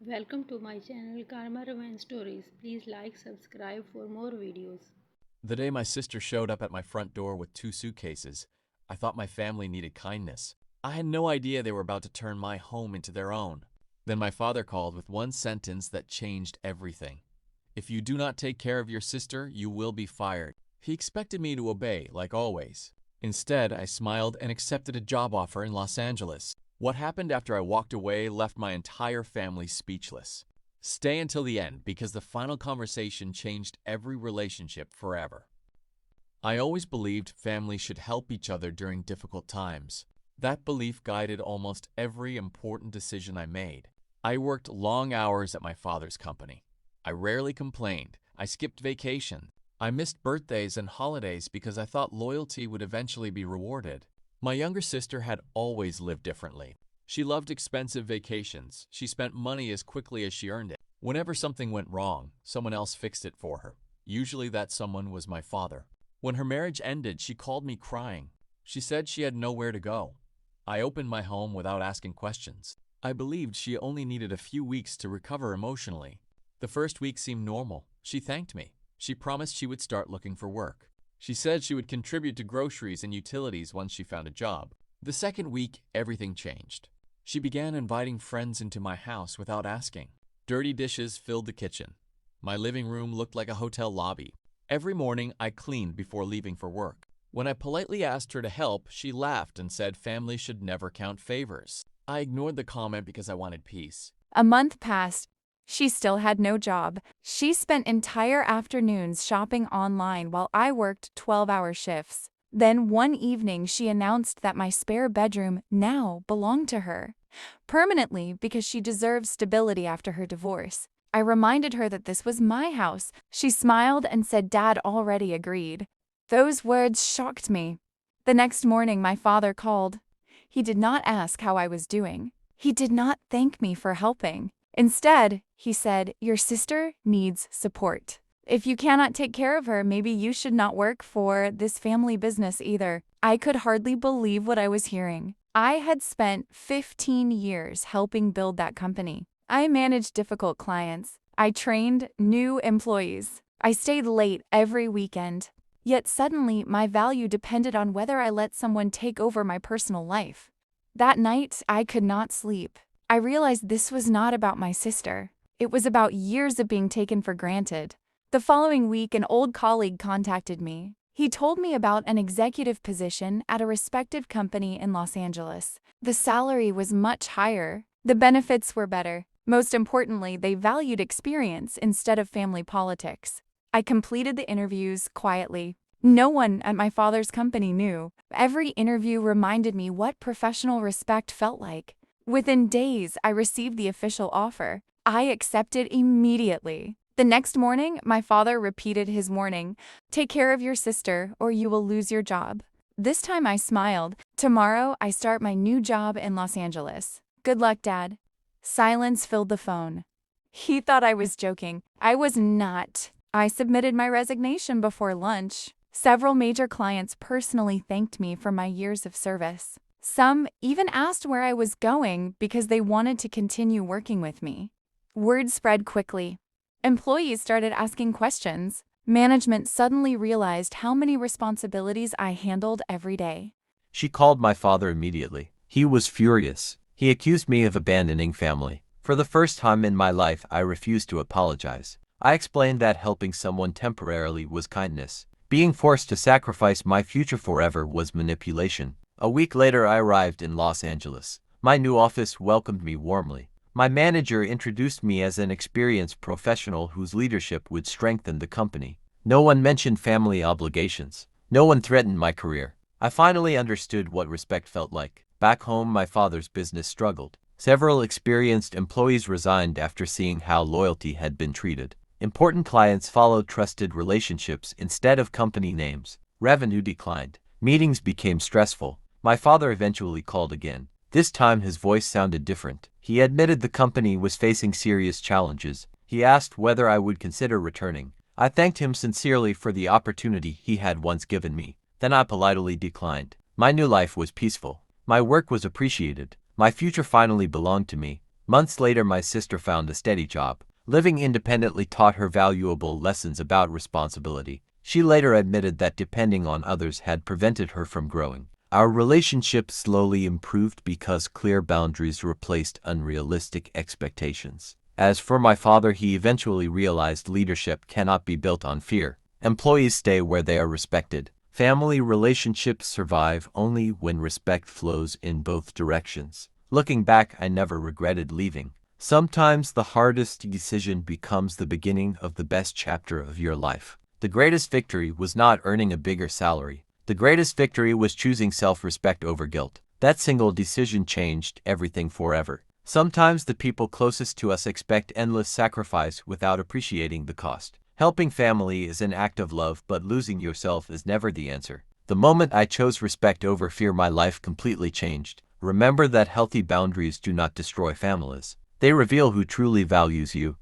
Welcome to my channel Karma Romance Stories. Please like, subscribe for more videos. The day my sister showed up at my front door with 2 suitcases, I thought my family needed kindness. I had no idea they were about to turn my home into their own. Then my father called with one sentence that changed everything. If you do not take care of your sister, you will be fired. He expected me to obey, like always. Instead, I smiled and accepted a job offer in Los Angeles. What happened after I walked away left my entire family speechless. Stay until the end because the final conversation changed every relationship forever. I always believed families should help each other during difficult times. That belief guided almost every important decision I made. I worked long hours at my father's company. I rarely complained. I skipped vacation. I missed birthdays and holidays because I thought loyalty would eventually be rewarded. My younger sister had always lived differently. She loved expensive vacations. She spent money as quickly as she earned it. Whenever something went wrong, someone else fixed it for her. Usually that someone was my father. When her marriage ended, she called me crying. She said she had nowhere to go. I opened my home without asking questions. I believed she only needed a few weeks to recover emotionally. The first week seemed normal. She thanked me. She promised she would start looking for work. She said she would contribute to groceries and utilities once she found a job. The second week, everything changed. She began inviting friends into my house without asking. Dirty dishes filled the kitchen. My living room looked like a hotel lobby. Every morning, I cleaned before leaving for work. When I politely asked her to help, she laughed and said families should never count favors. I ignored the comment because I wanted peace. A month passed. She still had no job. She spent entire afternoons shopping online while I worked 12-hour shifts. Then one evening she announced that my spare bedroom now belonged to her, permanently because she deserved stability after her divorce. I reminded her that this was my house. She smiled and said Dad already agreed. Those words shocked me. The next morning my father called. He did not ask how I was doing. He did not thank me for helping. Instead, he said, "Your sister needs support. If you cannot take care of her, maybe you should not work for this family business either." I could hardly believe what I was hearing. I had spent 15 years helping build that company. I managed difficult clients. I trained new employees. I stayed late every weekend. Yet suddenly, my value depended on whether I let someone take over my personal life. That night, I could not sleep. I realized this was not about my sister. It was about years of being taken for granted. The following week, an old colleague contacted me. He told me about an executive position at a respected company in Los Angeles. The salary was much higher. The benefits were better. Most importantly, they valued experience instead of family politics. I completed the interviews quietly. No one at my father's company knew. Every interview reminded me what professional respect felt like. Within days, I received the official offer. I accepted immediately. The next morning, my father repeated his warning, "Take care of your sister or you will lose your job." This time I smiled. "Tomorrow, I start my new job in Los Angeles. Good luck, Dad." Silence filled the phone. He thought I was joking. I was not. I submitted my resignation before lunch. Several major clients personally thanked me for my years of service. Some even asked where I was going because they wanted to continue working with me. Word spread quickly. Employees started asking questions. Management suddenly realized how many responsibilities I handled every day. She called my father immediately. He was furious. He accused me of abandoning family. For the first time in my life, I refused to apologize. I explained that helping someone temporarily was kindness. Being forced to sacrifice my future forever was manipulation. A week later, I arrived in Los Angeles. My new office welcomed me warmly. My manager introduced me as an experienced professional whose leadership would strengthen the company. No one mentioned family obligations. No one threatened my career. I finally understood what respect felt like. Back home, my father's business struggled. Several experienced employees resigned after seeing how loyalty had been treated. Important clients followed trusted relationships instead of company names. Revenue declined. Meetings became stressful. My father eventually called again. This time his voice sounded different. He admitted the company was facing serious challenges. He asked whether I would consider returning. I thanked him sincerely for the opportunity he had once given me. Then I politely declined. My new life was peaceful. My work was appreciated. My future finally belonged to me. Months later, my sister found a steady job. Living independently taught her valuable lessons about responsibility. She later admitted that depending on others had prevented her from growing. Our relationship slowly improved because clear boundaries replaced unrealistic expectations. As for my father, he eventually realized leadership cannot be built on fear. Employees stay where they are respected. Family relationships survive only when respect flows in both directions. Looking back, I never regretted leaving. Sometimes the hardest decision becomes the beginning of the best chapter of your life. The greatest victory was not earning a bigger salary. The greatest victory was choosing self-respect over guilt. That single decision changed everything forever. Sometimes the people closest to us expect endless sacrifice without appreciating the cost. Helping family is an act of love, but losing yourself is never the answer. The moment I chose respect over fear, my life completely changed. Remember that healthy boundaries do not destroy families. They reveal who truly values you.